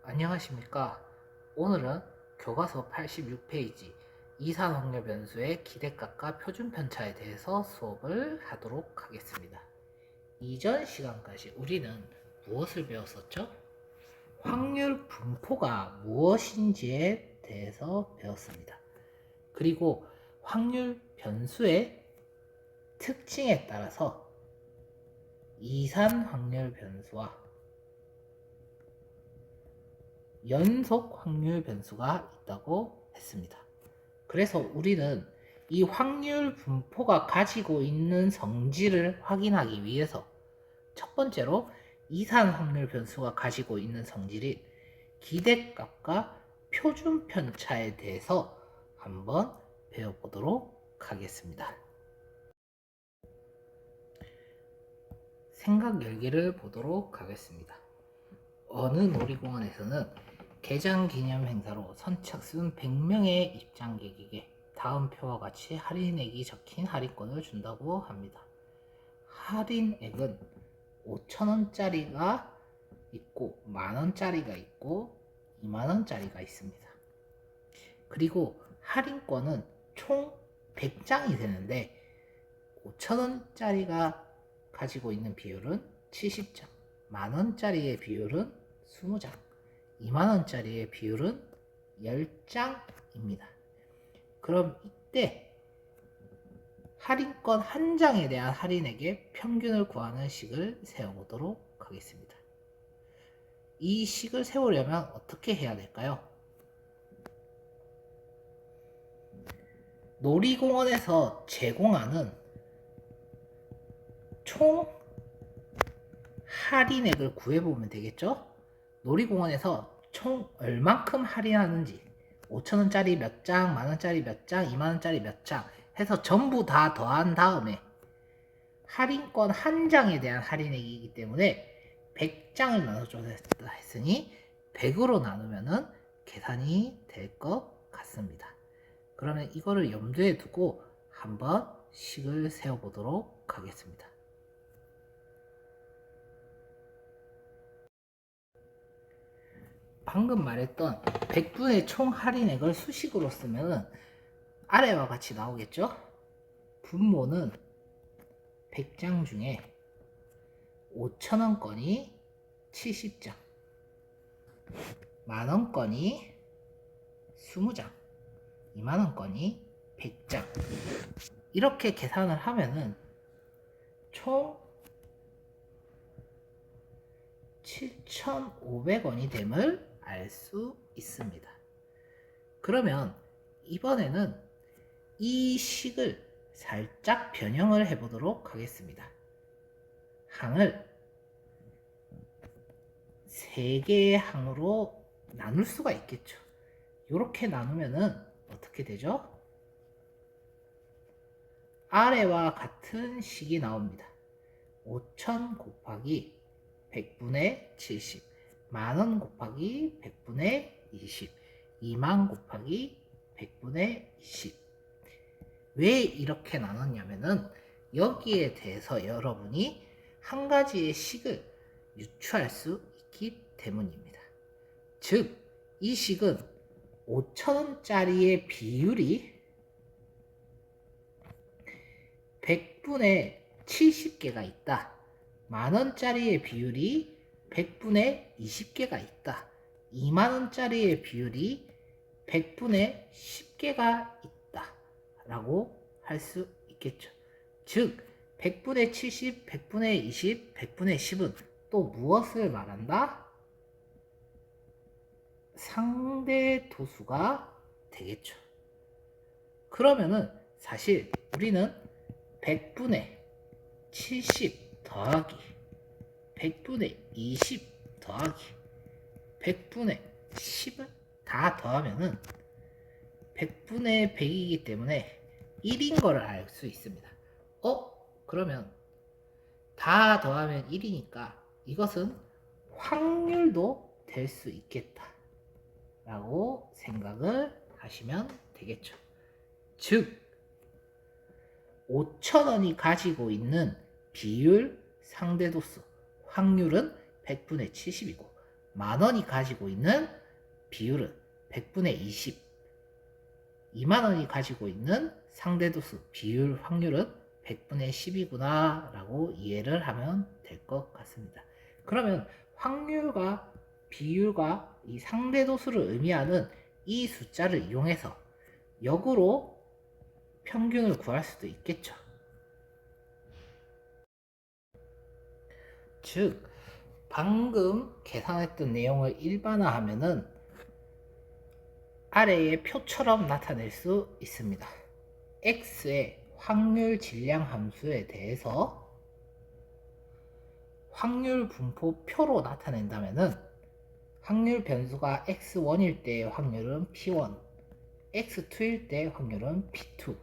안녕하십니까. 오늘은 교과서 86페이지 이산 확률 변수의 기대값과 표준 편차에 대해서 수업을 하도록 하겠습니다. 이전 시간까지 우리는 무엇을 배웠었죠? 확률 분포가 무엇인지에 대해서 배웠습니다. 그리고 확률 변수의 특징에 따라서 이산 확률 변수와 연속 확률 변수가 있다고 했습니다. 그래서 우리는 이 확률 분포가 가지고 있는 성질을 확인하기 위해서 첫 번째로 이산 확률 변수가 가지고 있는 성질인 기대값과 표준 편차에 대해서 한번 배워보도록 하겠습니다. 생각 열기를 보도록 하겠습니다. 어느 놀이공원에서는 개장 기념 행사로 선착순 100명의 입장객에게 다음 표와 같이 할인액이 적힌 할인권을 준다고 합니다. 할인액은 5,000원짜리가 있고 만원짜리가 있고 2만원짜리가 있습니다. 그리고 할인권은 총 100장이 되는데 5,000원짜리가 가지고 있는 비율은 70장, 만원짜리의 비율은 20장, 2만원짜리의 비율은 10장입니다. 그럼 이때 할인권 한 장에 대한 할인액의 평균을 구하는 식을 세워보도록 하겠습니다. 이 식을 세우려면 어떻게 해야 될까요? 놀이공원에서 제공하는 총 할인액을 구해보면 되겠죠? 놀이공원에서 총 얼만큼 할인하는지 5,000원짜리 몇 장, 만원짜리 몇 장, 2만원짜리 몇 장 해서 전부 다 더한 다음에 할인권 한 장에 대한 할인액이기 때문에 100장을 나눠줬다 했으니 100으로 나누면 계산이 될 것 같습니다. 그러면 이거를 염두에 두고 한번 식을 세워보도록 하겠습니다. 방금 말했던 100분의 총 할인액을 수식으로 쓰면 아래와 같이 나오겠죠? 분모는 100장 중에 5,000원권이 70장, 만원권이 20장, 2만원권이 100장 이렇게 계산을 하면은 총 7,500원이 됨을 알 수 있습니다. 그러면 이번에는 이 식을 살짝 변형을 해보도록 하겠습니다. 항을 3개의 항으로 나눌 수가 있겠죠. 이렇게 나누면은 어떻게 되죠? 아래와 같은 식이 나옵니다. 5,000 곱하기 100분의 70, 만원 곱하기 100분의 20, 2만 곱하기 100분의 20. 왜 이렇게 나눴냐면은 여기에 대해서 여러분이 한 가지의 식을 유추할 수 있기 때문입니다. 즉, 이 식은 5,000원짜리의 비율이 100분의 70개가 있다. 만원짜리의 비율이 100분의 20개가 있다. 2만원짜리의 비율이 100분의 10개가 있다. 라고 할 수 있겠죠. 즉, 100분의 70, 100분의 20, 100분의 10은 또 무엇을 말한다? 상대 도수가 되겠죠. 그러면은 사실 우리는 100분의 70 더하기 100분의 20 더하기 100분의 10을 다 더하면은 100분의 100이기 때문에 1인 거를 알 수 있습니다. 그러면 다 더하면 1이니까 이것은 확률도 될 수 있겠다 라고 생각을 하시면 되겠죠. 즉 5,000원이 가지고 있는 비율, 상대도수, 확률은 100분의 70이고 만원이 가지고 있는 비율은 100분의 20, 2만원이 가지고 있는 상대도수 비율 확률은 100분의 10이구나 라고 이해를 하면 될 것 같습니다. 그러면 확률과 비율과 이 상대도수를 의미하는 이 숫자를 이용해서 역으로 평균을 구할 수도 있겠죠. 즉 방금 계산했던 내용을 일반화하면은 아래의 표처럼 나타낼 수 있습니다. x의 확률 질량 함수에 대해서 확률 분포 표로 나타낸다면은 확률 변수가 x1일 때의 확률은 p1, x2일 때 확률은 p2,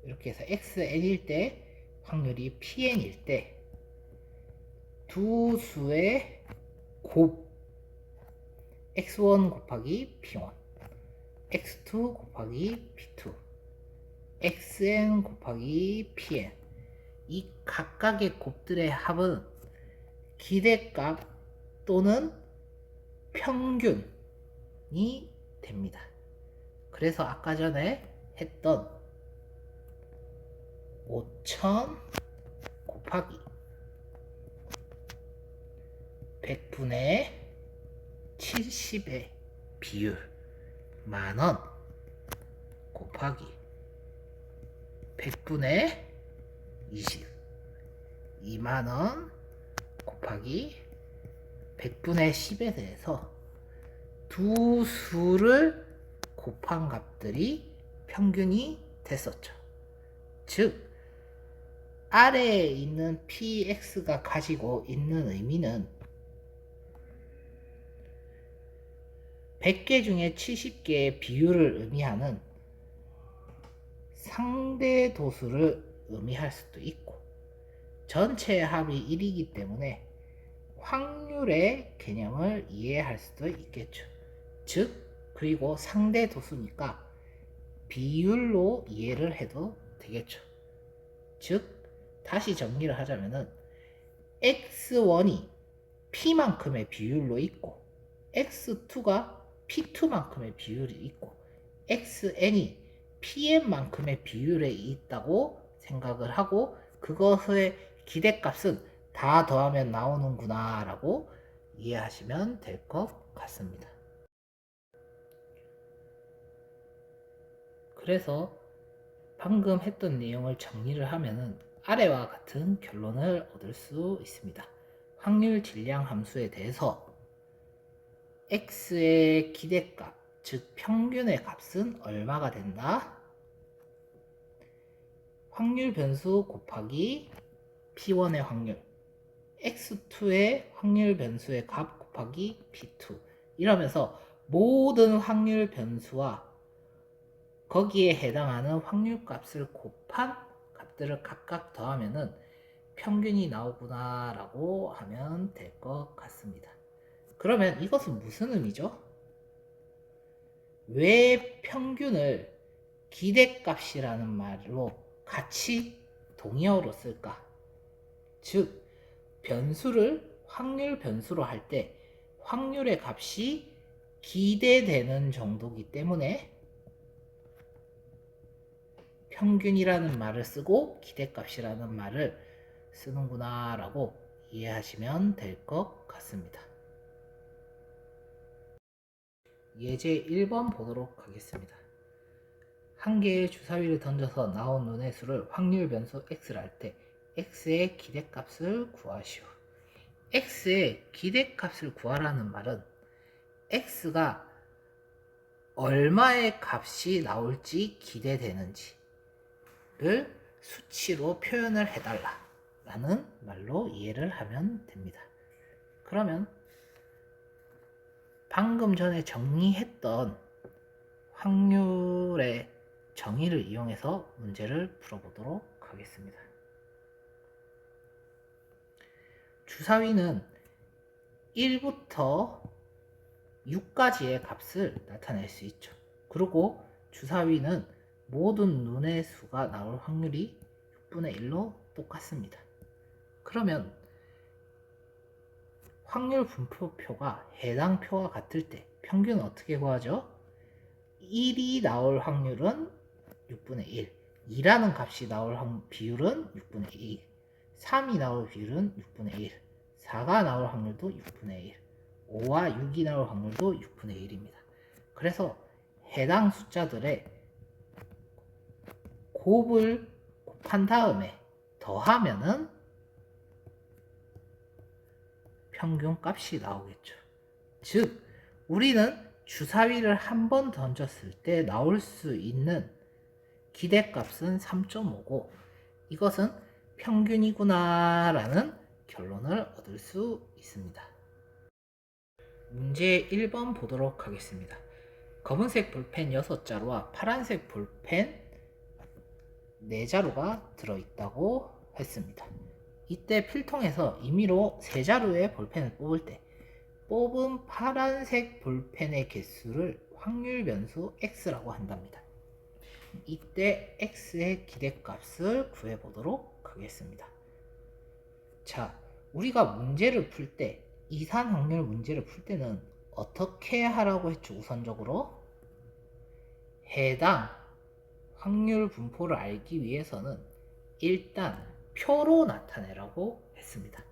이렇게 해서 xn일 때 확률이 pn일 때 두 수의 곱 x1 곱하기 p1, x2 곱하기 p2, xn 곱하기 pn, 이 각각의 곱들의 합은 기대값 또는 평균이 됩니다. 그래서 아까 전에 했던 5000 곱하기 100분의 70의 비율 만원 곱하기 100분의 20 2만원 곱하기 100분의 10에 대해서 두 수를 곱한 값들이 평균이 됐었죠. 즉 아래에 있는 px가 가지고 있는 의미는 100개 중에 70개의 비율을 의미하는 상대 도수를 의미할 수도 있고 전체의 합이 1이기 때문에 확률의 개념을 이해할 수도 있겠죠. 즉 그리고 상대 도수니까 비율로 이해를 해도 되겠죠. 즉 다시 정리를 하자면은 x1이 p만큼의 비율로 있고 x2가 p2만큼의 비율이 있고 xn이 pn만큼의 비율에 있다고 생각을 하고 그것의 기대값은 다 더하면 나오는구나 라고 이해하시면 될 것 같습니다. 그래서 방금 했던 내용을 정리를 하면은 아래와 같은 결론을 얻을 수 있습니다. 확률 질량 함수에 대해서 x의 기대값, 즉 평균의 값은 얼마가 된다? 확률 변수 곱하기 p1의 확률, x2의 확률 변수의 값 곱하기 p2, 이러면서 모든 확률 변수와 거기에 해당하는 확률 값을 곱한 값들을 각각 더하면은 평균이 나오구나 라고 하면 될 것 같습니다. 그러면 이것은 무슨 의미죠? 왜 평균을 기대값이라는 말로 같이 동의어로 쓸까? 즉 변수를 확률 변수로 할 때 확률의 값이 기대되는 정도이기 때문에 평균이라는 말을 쓰고 기대값이라는 말을 쓰는구나 라고 이해하시면 될 것 같습니다. 예제 1번 보도록 하겠습니다. 한 개의 주사위를 던져서 나온 눈의 수를 확률 변수 x를 할 때 x의 기대값을 구하시오. x의 기대값을 구하라는 말은 x가 얼마의 값이 나올지 기대되는지를 수치로 표현을 해달라 라는 말로 이해를 하면 됩니다. 그러면 방금 전에 정리했던 확률의 정의를 이용해서 문제를 풀어보도록 하겠습니다. 주사위는 1부터 6까지의 값을 나타낼 수 있죠. 그리고 주사위는 모든 눈의 수가 나올 확률이 6분의 1로 똑같습니다. 그러면 확률 분포표가 해당 표와 같을 때 평균은 어떻게 구하죠? 1이 나올 확률은 6분의 1, 2라는 값이 나올 비율은 6분의 2, 3이 나올 비율은 6분의 1, 4가 나올 확률도 6분의 1, 5와 6이 나올 확률도 6분의 1입니다. 그래서 해당 숫자들의 곱을 곱한 다음에 더하면은 평균값이 나오겠죠. 즉 우리는 주사위를 한 번 던졌을 때 나올 수 있는 기대값은 3.5고 이것은 평균이구나 라는 결론을 얻을 수 있습니다. 문제 1번 보도록 하겠습니다. 검은색 볼펜 6자루와 파란색 볼펜 4자루가 들어있다고 했습니다. 이때 필통에서 임의로 3자루의 볼펜을 뽑을 때 뽑은 파란색 볼펜의 개수를 확률 변수 x라고 한답니다. 이때 x의 기대값을 구해보도록 하겠습니다. 자, 우리가 문제를 풀 때 이산 확률 문제를 풀 때는 어떻게 하라고 했죠? 우선적으로 해당 확률 분포를 알기 위해서는 일단 표로 나타내라고 했습니다.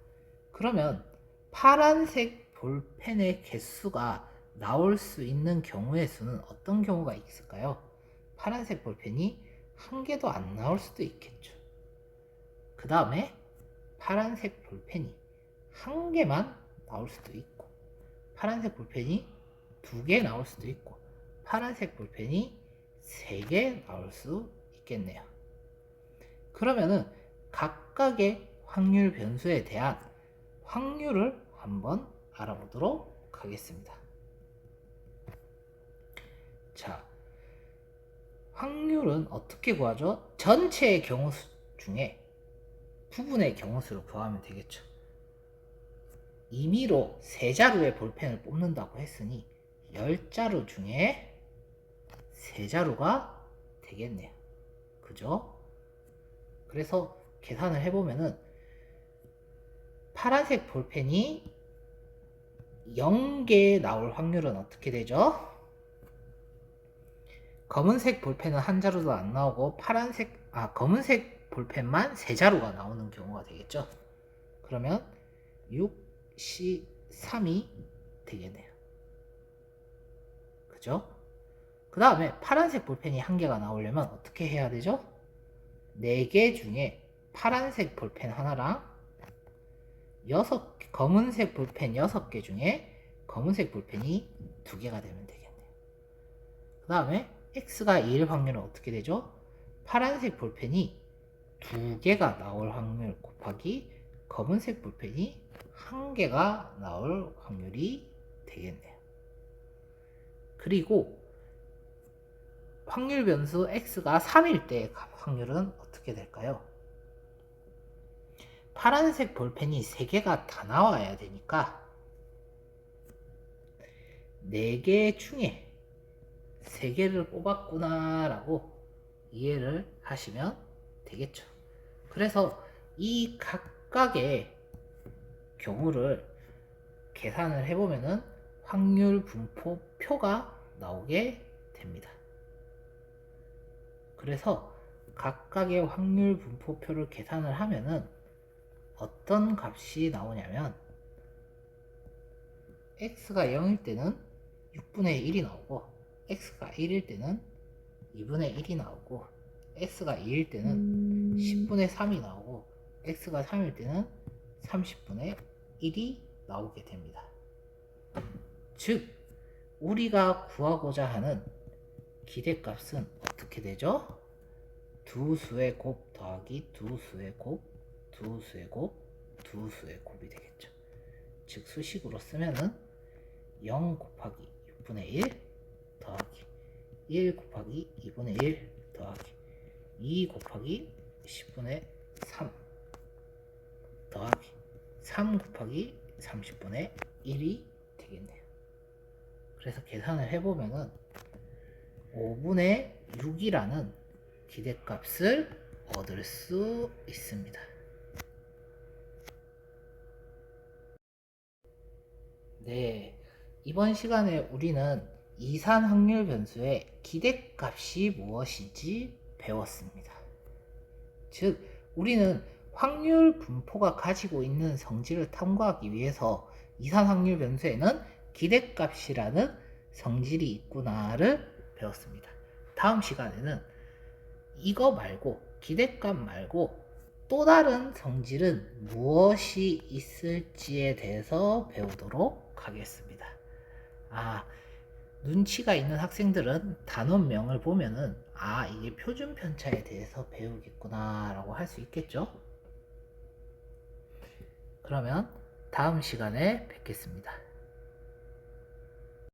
그러면 파란색 볼펜의 개수가 나올 수 있는 경우의 수는 어떤 경우가 있을까요? 파란색 볼펜이 한 개도 안 나올 수도 있겠죠. 그 다음에 파란색 볼펜이 한 개만 나올 수도 있고 파란색 볼펜이 2개 나올 수도 있고 파란색 볼펜이 3개 나올 수 있겠네요. 그러면은 각각의 확률 변수에 대한 확률을 한번 알아보도록 하겠습니다. 자, 확률은 어떻게 구하죠? 전체의 경우수 중에 부분의 경우수를 구하면 되겠죠. 임의로 3자루의 볼펜을 뽑는다고 했으니 10자루 중에 3자루가 되겠네요. 그죠? 그래서 계산을 해보면은 파란색 볼펜이 0개 나올 확률은 어떻게 되죠? 검은색 볼펜은 한 자루도 안 나오고 검은색 볼펜만 3자루가 나오는 경우가 되겠죠. 그러면 6, 3이 되겠네요. 그죠? 그 다음에 파란색 볼펜이 한 개가 나오려면 어떻게 해야 되죠? 4개 중에 파란색 볼펜 하나랑 검은색 볼펜 6개 중에 검은색 볼펜이 2개가 되면 되겠네요. 그 다음에 x가 2일 확률은 어떻게 되죠? 파란색 볼펜이 2개가 나올 확률 곱하기 검은색 볼펜이 1개가 나올 확률이 되겠네요. 그리고 확률 변수 x가 3일 때 확률은 어떻게 될까요? 파란색 볼펜이 3개가 다 나와야 되니까 4개 중에 3개를 뽑았구나 라고 이해를 하시면 되겠죠. 그래서 이 각각의 경우를 계산을 해보면은 확률 분포 표가 나오게 됩니다. 그래서 각각의 확률 분포표를 계산을 하면은 어떤 값이 나오냐면 x가 0일 때는 6분의 1이 나오고 x가 1일 때는 2분의 1이 나오고 x가 2일 때는 10분의 3이 나오고 x가 3일 때는 30분의 1이 나오게 됩니다. 즉 우리가 구하고자 하는 기대값은 어떻게 되죠? 두 수의 곱 더하기 두 수의 곱, 두 수의 곱, 두 수의 곱이 되겠죠. 즉 수식으로 쓰면은 0 곱하기 6분의 1 더하기 1 곱하기 2분의 1 더하기 2 곱하기 10분의 3 더하기 3 곱하기 30분의 1이 되겠네요. 그래서 계산을 해보면은 5분의 6이라는 기대값을 얻을 수 있습니다. 네, 이번 시간에 우리는 이산 확률 변수의 기대값이 무엇인지 배웠습니다. 즉, 우리는 확률 분포가 가지고 있는 성질을 탐구하기 위해서 이산 확률 변수에는 기대값이라는 성질이 있구나를 배웠습니다. 다음 시간에는 이거 말고, 기대값 말고 또 다른 성질은 무엇이 있을지에 대해서 배우도록 하겠습니다. 눈치가 있는 학생들은 단원명을 보면은 이게 표준 편차에 대해서 배우겠구나 라고 할 수 있겠죠? 그러면 다음 시간에 뵙겠습니다.